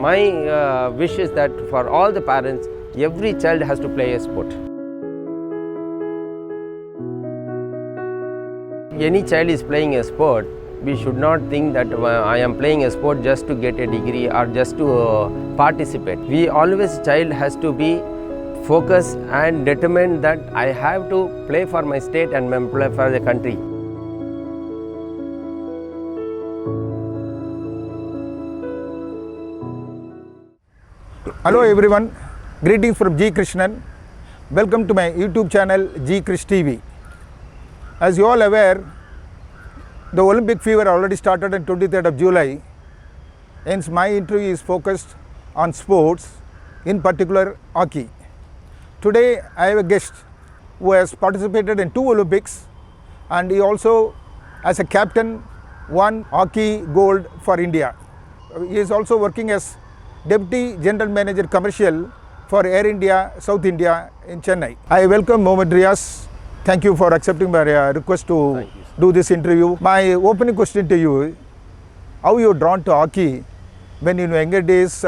My wish is that for all the parents, every child has to play a sport. Any child is playing a sport, we should not think that I am playing a sport just to get a degree or just to participate. We always, child has to be focused and determined that I have to play for my state and play for the country. Hello everyone, greetings from G. Krishnan. Welcome to my YouTube channel G. Krish TV. As you all aware, the Olympic fever already started on 23rd of July. Hence my interview is focused on sports, in particular hockey. Today I have a guest who has participated in 2 Olympics and he also as a captain won hockey gold for India. He is also working as Deputy General Manager Commercial for Air India, South India in Chennai. I welcome Mohammed Riaz. Thank you for accepting my request to do this interview. My opening question to you, how you drawn to hockey when in younger days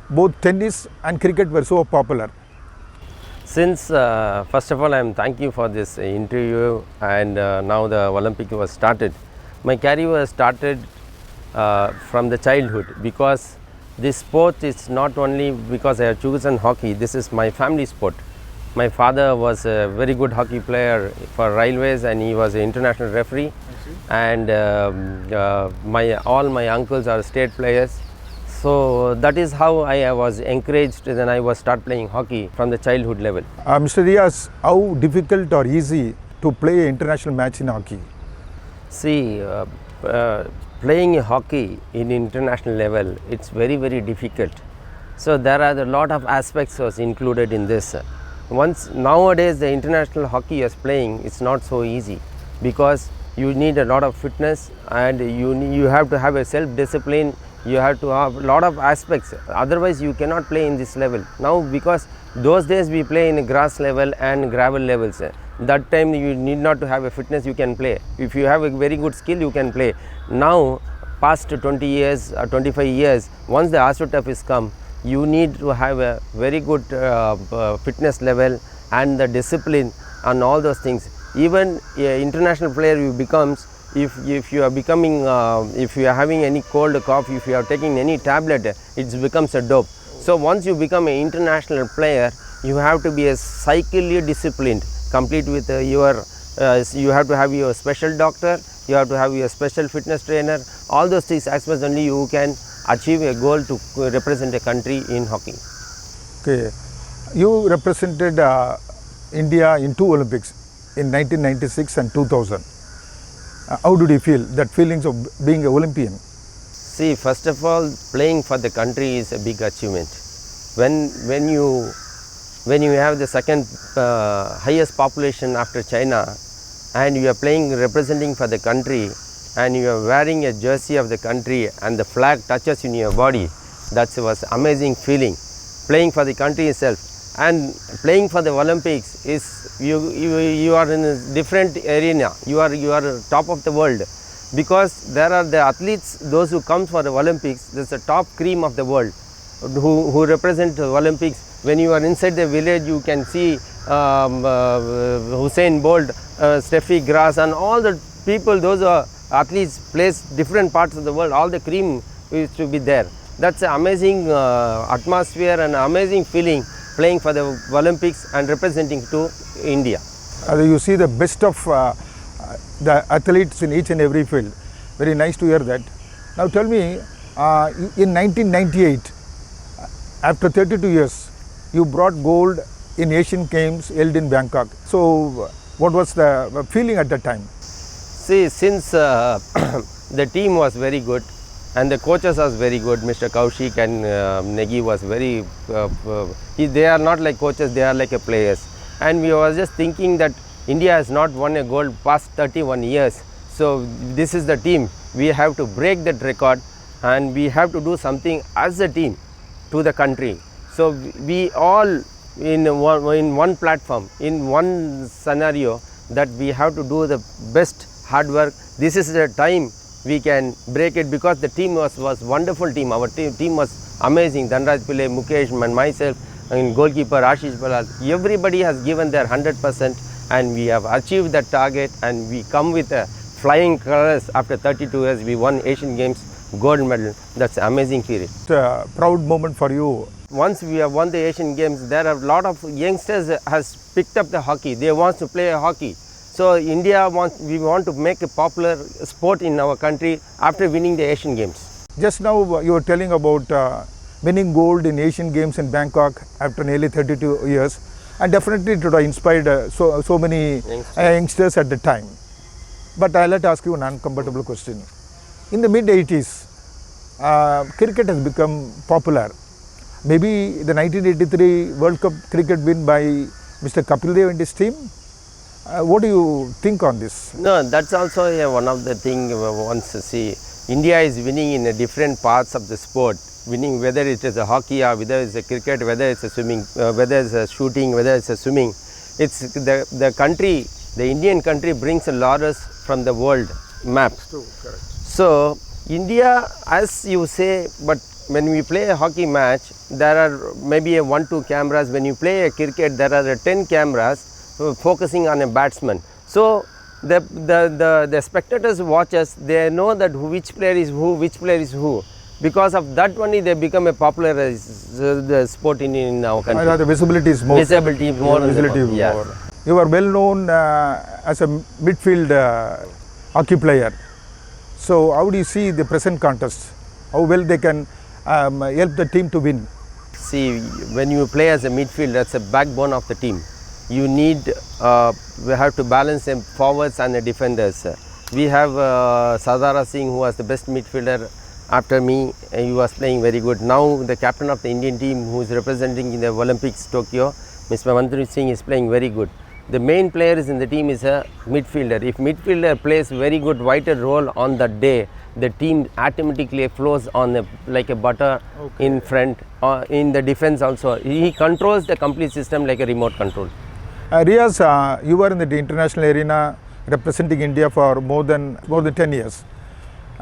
both tennis and cricket were so popular? Since first of all, I am thank you for this interview, and now the Olympic was started. My career was started from the childhood, because this sport is not only because I have chosen hockey. This is my family sport. My father was a very good hockey player for railways and he was an international referee, and all my uncles are state players. So that is how I was encouraged, then I was start playing hockey from the childhood level. Mr. Riaz, how difficult or easy to play an international match in hockey? See, playing hockey in international level, it's very, very difficult. So there are a lot of aspects was included in this. Once nowadays the international hockey is playing, it's not so easy, because you need a lot of fitness and you have to have a self-discipline. You have to have a lot of aspects, otherwise you cannot play in this level. Now, because those days we play in grass level and gravel levels, that time you need not to have a fitness, you can play. If you have a very good skill, you can play. Now, past 20 years or 25 years, once the AstroTurf is come, you need to have a very good fitness level and the discipline and all those things. Even an international player you becomes, if you are becoming, if you are having any cold cough, if you are taking any tablet, it becomes a dope. So once you become an international player, you have to be a psychically disciplined, complete with you have to have your special doctor, you have to have your special fitness trainer. All those things aspects only you can achieve a goal to represent a country in hockey. Okay, you represented India in 2 Olympics in 1996 and 2000. How did you feel, that feelings of being an Olympian? See, first of all, playing for the country is a big achievement. When you have the second highest population after China, and you are playing, representing for the country, and you are wearing a jersey of the country and the flag touches in your body, that was amazing feeling. Playing for the country itself. And playing for the Olympics is you are in a different arena. You are top of the world, because there are the athletes, those who come for the Olympics. There's a top cream of the world who represent the Olympics. When you are inside the village, you can see Usain Bolt, Steffi Graf, and all the people. Those are athletes plays different parts of the world. All the cream is to be there. That's an amazing atmosphere and amazing feeling, playing for the Olympics and representing to India. You see the best of the athletes in each and every field. Very nice to hear that. Now tell me, in 1998, after 32 years, you brought gold in Asian Games held in Bangkok. So what was the feeling at that time? See, since the team was very good, and the coaches was very good, Mr. Kaushik and Negi was very, they are not like coaches, they are like a players. And we was just thinking that India has not won a gold past 31 years. So this is the team. We have to break that record and we have to do something as a team to the country. So we all in one platform, in one scenario, that we have to do the best hard work. This is the time we can break it, because the team was wonderful team. Our team was amazing. Dhanraj Pillai, Mukesh and myself, and goalkeeper Ashish Balal. Everybody has given their 100%, and we have achieved that target, and we come with a flying colors. After 32 years, we won Asian Games gold medal. That's an amazing period. It's a proud moment for you. Once we have won the Asian Games, there are a lot of youngsters has picked up the hockey. They want to play hockey. So India we want to make a popular sport in our country after winning the Asian Games. Just now you were telling about winning gold in Asian Games in Bangkok after nearly 32 years, and definitely it would have inspired so many youngsters at the time. But I'll let to ask you an uncomfortable question. In the mid 80s, cricket has become popular. Maybe the 1983 World Cup cricket win by Mr. Kapil Dev and his team. What do you think on this? No, that's also one of the things once see. India is winning in different parts of the sport. Winning whether it is a hockey or whether it's a cricket, whether it's a swimming, whether it's a shooting, whether it's a swimming. It's the country, the Indian country brings a laurels from the world map. True, correct. So India, as you say, but when we play a hockey match, there are maybe 1-2 cameras. When you play a cricket, there are 10 cameras focusing on a batsman. So the spectators watch us, they know that which player is who, which player is who. Because of that only they become a popular the sport in our country. The visibility is more. Visibility more. Visibility yes. more. You are well known as a midfield hockey player. So how do you see the present contest? How well they can help the team to win? See, when you play as a midfield, that's a backbone of the team. You need, we have to balance them forwards and the defenders. We have Sadara Singh, who was the best midfielder after me. He was playing very good. Now the captain of the Indian team, who is representing in the Olympics Tokyo, Mr. Mohammed Singh, is playing very good. The main player in the team is a midfielder. If midfielder plays very good vital role on that day, the team automatically flows on like a butter in front, in the defense also. He controls the complete system like a remote control. Riaz, you were in the international arena representing India for more than 10 years.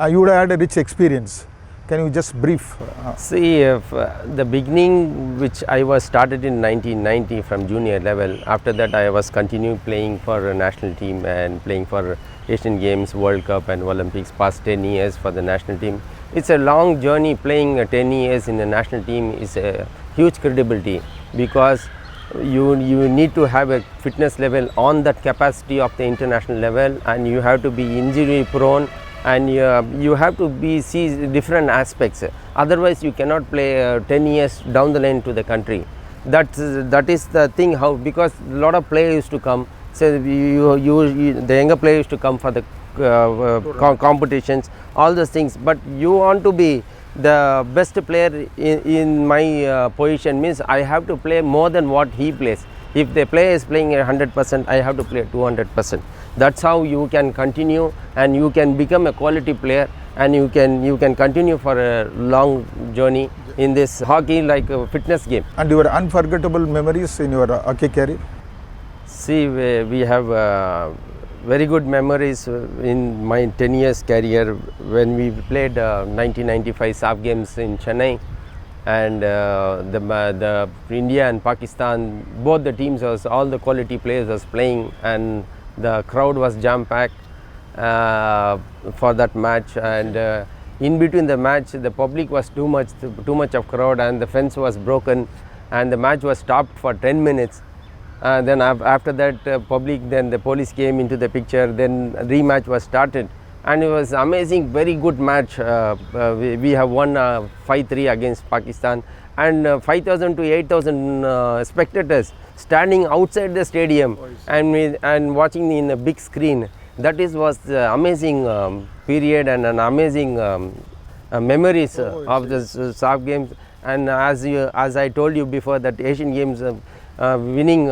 You would have had a rich experience. Can you just brief? See, the beginning which I was started in 1990 from junior level. After that I was continue playing for a national team and playing for Asian Games, World Cup and Olympics, past 10 years for the national team. It's a long journey. Playing 10 years in the national team is a huge credibility, because you need to have a fitness level on that capacity of the international level, and you have to be injury prone, and you have to see different aspects. Otherwise you cannot play 10 years down the line to the country. That is the thing, how, because a lot of players used to come. So the younger players used to come for the competitions, all those things. But you want to be the best player in my position, means I have to play more than what he plays. If the player is playing 100%, I have to play 200%. That's how you can continue, and you can become a quality player, and you can continue for a long journey in this hockey like a fitness game. And your unforgettable memories in your hockey career? See, we have very good memories in my 10 years career when we played 1995 SAF games in Chennai, and the India and Pakistan, both the teams, all the quality players was playing, and the crowd was jam-packed for that match, and in between the match the public was too much of crowd, and the fence was broken, and the match was stopped for 10 minutes. Then after that then the police came into the picture, then rematch was started, and it was amazing, very good match. We have won 5-3 against Pakistan, and 5,000 to 8,000 spectators standing outside the stadium and watching in a big screen. That was the amazing period and an amazing memories of the SAF games. And as I told you before, that Asian Games winning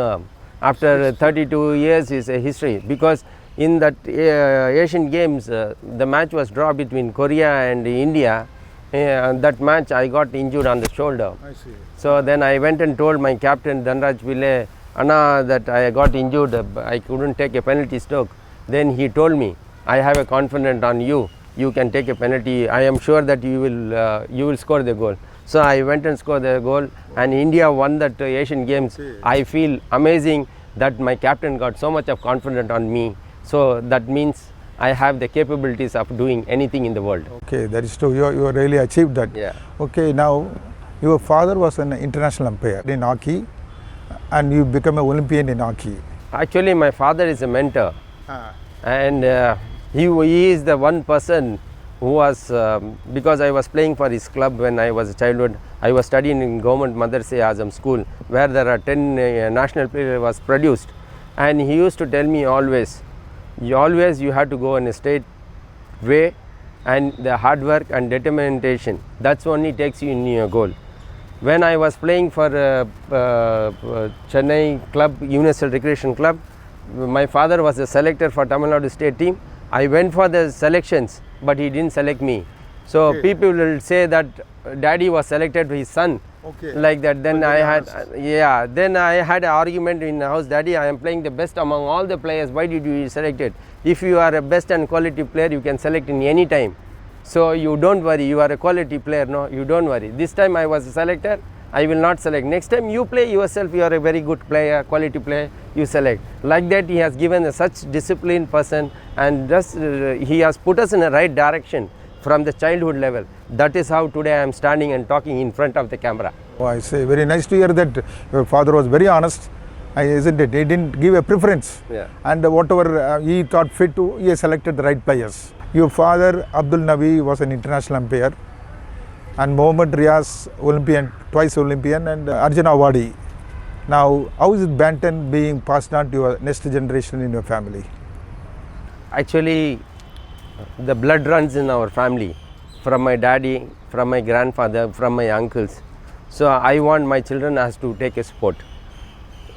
after 32 years is a history, because in that Asian Games the match was draw between Korea and India. That match I got injured on the shoulder. I see. So then I went and told my captain Dhanraj Pillai, Anna, that I got injured, I couldn't take a penalty stroke. Then he told me, I have a confidence on you, you can take a penalty. I am sure that you will score the goal. So I went and scored the goal, and India won that Asian Games. I feel amazing that my captain got so much of confidence on me. So that means I have the capabilities of doing anything in the world. Okay, that is true. You really achieved that. Yeah. Okay, now your father was an international umpire in hockey, and you become an Olympian in hockey. Actually, my father is a mentor, and he is the one person who was, because I was playing for his club when I was a childhood. I was studying in government Madrasa Azam school, where there are 10 national players was produced, and he used to tell me always you have to go in a straight way, and the hard work and determination, that's only takes you in your goal. When I was playing for Chennai club, Universal Recreation Club, my father was a selector for Tamil Nadu state team. I went for the selections, but he didn't select me. So people will say that daddy was selected to his son, like that. Then I had, then I had an argument in the house. Daddy, I am playing the best among all the players. Why did you select it? If you are a best and quality player, you can select in any time. So you don't worry. You are a quality player. No, you don't worry. This time I was a selector. I will not select. Next time you play yourself. You are a very good player, quality player. You select. Like that, he has given such disciplined person, and just he has put us in a right direction from the childhood level. That is how today I am standing and talking in front of the camera. Oh, I say, very nice to hear that your father was very honest, isn't it? He didn't give a preference, and whatever he thought fit to, he selected the right players. Your father, Abdul Nabi, was an international umpire, and Mohammed Riaz, Olympian, twice Olympian, and Arjuna Award. Now, how is it badminton being passed on to your next generation in your family? Actually, the blood runs in our family, from my daddy, from my grandfather, from my uncles. So I want my children has to take a sport.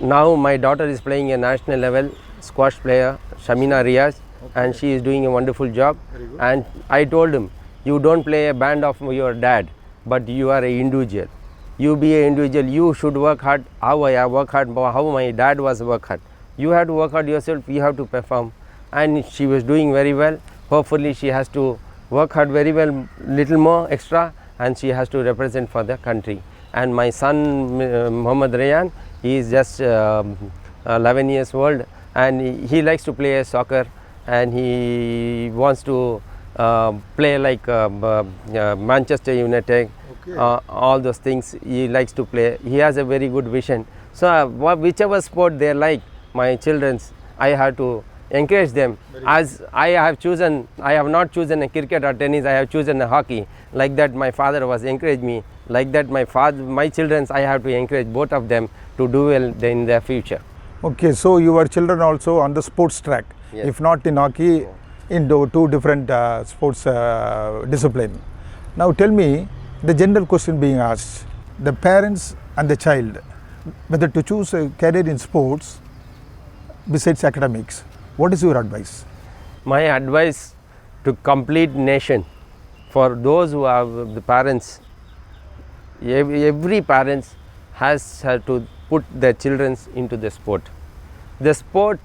Now my daughter is playing a national level squash player, Shamina Riaz, and she is doing a wonderful job. And I told him, you don't play a band of your dad, but you are an individual. You be an individual, you should work hard. How I work hard, how my dad was work hard. You have to work hard yourself, you have to perform. And she was doing very well. Hopefully she has to work hard very well, little more extra, and she has to represent for the country. And my son Mohammed Riaz, he is just 11 years old, and he likes to play soccer, and he wants to play like Manchester United, all those things he likes to play. He has a very good vision. So whichever sport they like, my children's, I have to encourage them. As I have not chosen a cricket or tennis, I have chosen a hockey. Like that my father was encouraged me. Like that my children's, I have to encourage both of them to do well in their future. Okay, so your children also on the sports track, if not in hockey, in two different sports discipline. Now tell me, the general question being asked, the parents and the child, whether to choose a career in sports besides academics. What is your advice? My advice to complete nation, for those who have the parents, every parents has to put their children into the sport. The sport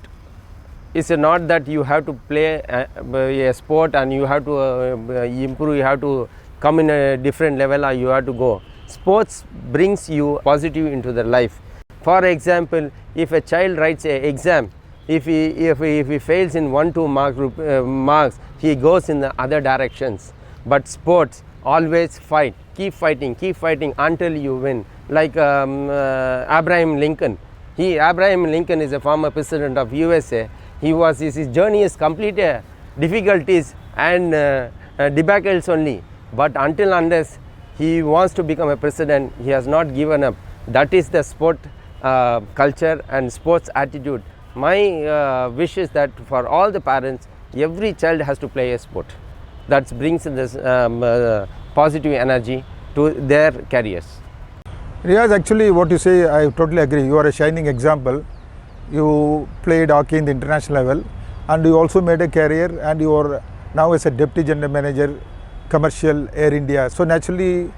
is not that you have to play a sport and you have to improve, you have to come in a different level, or you have to go. Sports brings you positive into their life. For example, if a child writes an exam, if he fails in 1-2 marks, he goes in the other directions. But sports, always fight, keep fighting until you win. Like Abraham Lincoln. Abraham Lincoln is a former president of USA. His journey is completed difficulties and debacles only. But unless he wants to become a president, he has not given up. That is the sport culture and sports attitude. My wish is that for all the parents, every child has to play a sport. That brings this positive energy to their careers. Riaz, actually what you say, I totally agree. You are a shining example. You played hockey in the international level, and you also made a career, and you are now as a deputy general manager, commercial Air India. So naturally,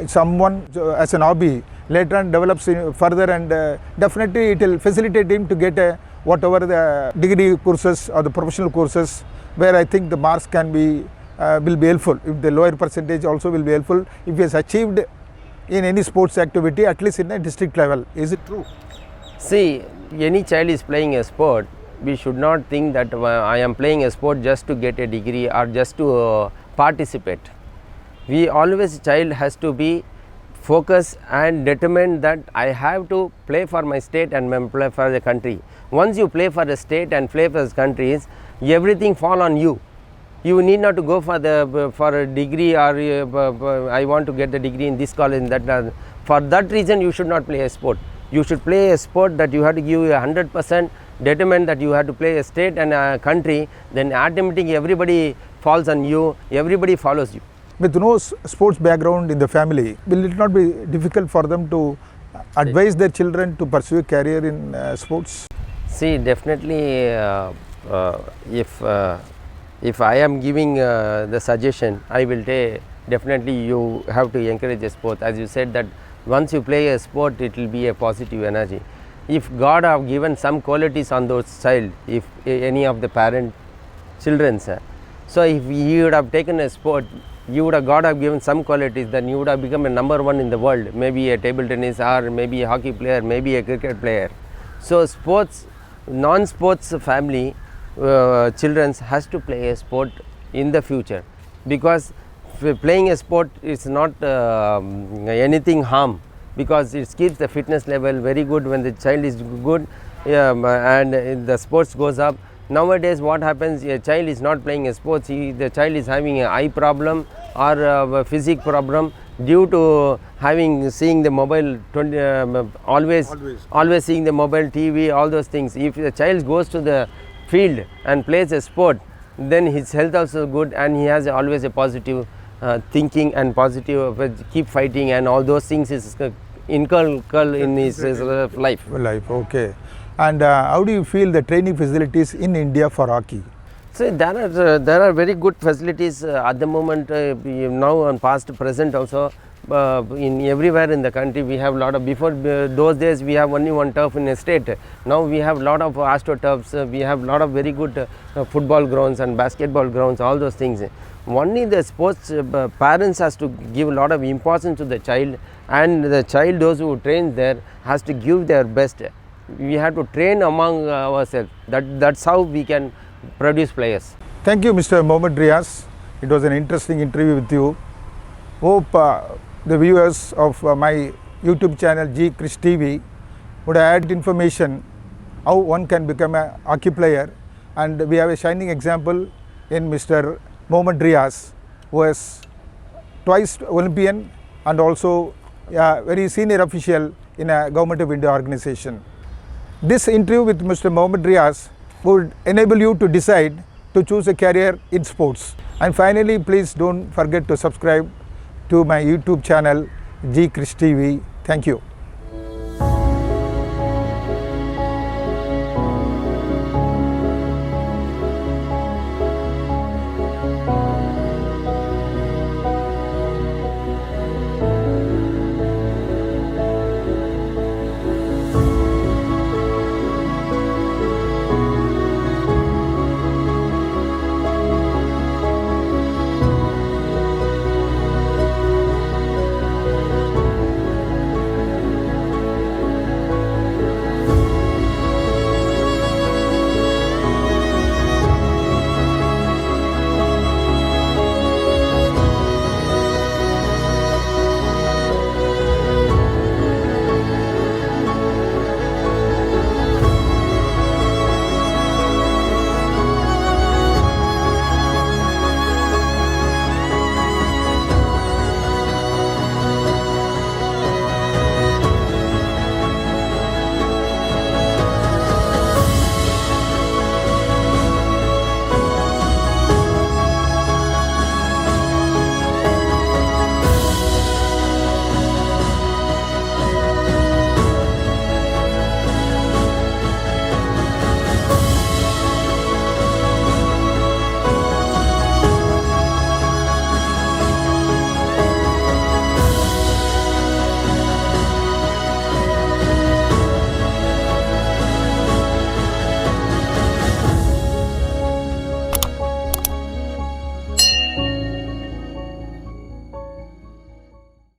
someone as an hobby later on develops further, and definitely it will facilitate him to get whatever the degree courses or the professional courses where I think the marks can be will be helpful. If the lower percentage also will be helpful if he has achieved in any sports activity, at least in a district level. Is it true? See, any child is playing a sport, we should not think that I am playing a sport just to get a degree or just to participate. We always, child has to be focused and determined that I have to play for my state and play for the country. Once you play for the state and play for the countries, everything fall on you. You need not to go for a degree or I want to get the degree in this college and that. For that reason, you should not play a sport. You should play a sport that you have to give 100%, determined that you have to play a state and a country. Then automatically everybody falls on you. Everybody follows you. With no sports background in the family, will it not be difficult for them to advise their children to pursue a career in sports? See, definitely, if I am giving the suggestion, I will say definitely you have to encourage a sport. As you said that once you play a sport, it will be a positive energy. If God have given some qualities on those child, if any of the parent children, so if he would have taken a sport, God have given some qualities, then you would have become a number one in the world, maybe a table tennis or maybe a hockey player, maybe a cricket player. So sports, non-sports family children has to play a sport in the future, because playing a sport is not anything harm, because it keeps the fitness level very good when the child is good and the sports goes up. Nowadays what happens, a child is not playing a sports, the child is having an eye problem or a physique problem due to seeing the mobile always seeing the mobile, TV, all those things. If the child goes to the field and plays a sport, then his health also good and he has always a positive thinking and positive keep fighting and all those things is inculcated in his life. Okay. And how do you feel the training facilities in India for hockey? So there are very good facilities at the moment, now and past, present also. In everywhere in the country we have lot of, before those days we have only one turf in a state. Now we have lot of astroturfs, we have lot of very good football grounds and basketball grounds, all those things. Only the sports parents has to give a lot of importance to the child, and the child, those who train there, has to give their best. We have to train among ourselves. That's how we can produce players. Thank you, Mr. Mohammed Riaz. It was an interesting interview with you. Hope the viewers of my YouTube channel G Krish TV would add information how one can become a hockey player, and we have a shining example in Mr. Mohammed Riaz, who is twice Olympian and also a very senior official in a Government of India organization. This interview with Mr. Mohammed Riaz would enable you to decide to choose a career in sports. And finally, please don't forget to subscribe to my YouTube channel G Krish TV. Thank you.